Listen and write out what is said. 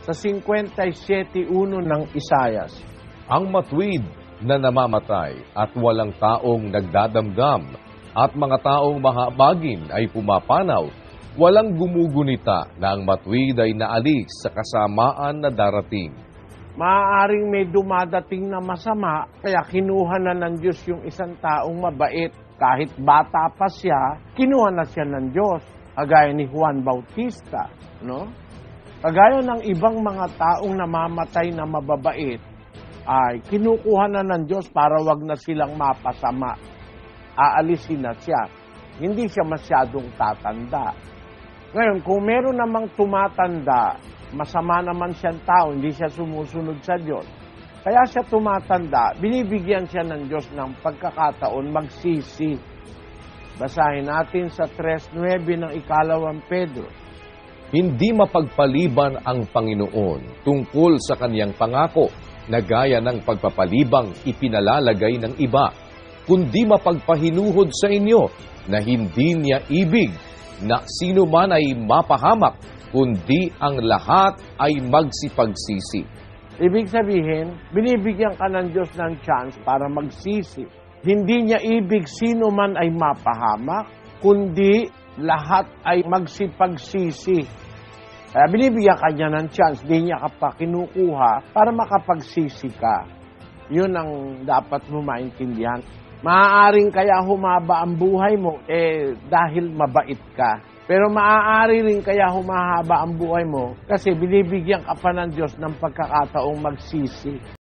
sa 57:1 ng Isayas. Ang matuwid na namamatay at walang taong nagdadamdam at mga taong mahabagin ay pumapanaw, walang gumugunita na ang matuwid ay naalis sa kasamaan na darating. Maaaring may dumadating na masama, kaya kinuha na ng Diyos yung isang taong mabait. Kahit bata pa siya, kinuha na siya ng Diyos. Kagaya ni Juan Bautista, no? Kagaya ng ibang mga taong namamatay na mababait, ay kinukuha na ng Diyos para wag na silang mapasama. Aalisin na siya. Hindi siya masyadong tatanda. Ngayon, kung meron namang tumatanda, masama naman siyang tao, hindi siya sumusunod sa Diyos. Kaya siya tumatanda, binibigyan siya ng Diyos ng pagkakataon magsisi. Basahin natin sa 3:9 ng 2 Pedro. Hindi mapagpaliban ang Panginoon tungkol sa kaniyang pangako na gaya ng pagpapalibang ipinalalagay ng iba, kundi mapagpahinuhod sa inyo na hindi niya ibig na sino man ay mapahamak, kundi ang lahat ay magsipagsisi. Ibig sabihin, binibigyan ka ng Diyos ng chance para magsisi. Hindi niya ibig sino man ay mapahamak, kundi lahat ay magsipagsisi. Kaya binibigyan ka niya ng chance, di niya ka pa kinukuha para makapagsisi ka. Yun ang dapat mo maintindihan. Maaaring kaya humaba ang buhay mo, dahil mabait ka. Pero maaari rin kaya humahaba ang buhay mo kasi binibigyan ka pa ng Diyos ng pagkakataong magsisi.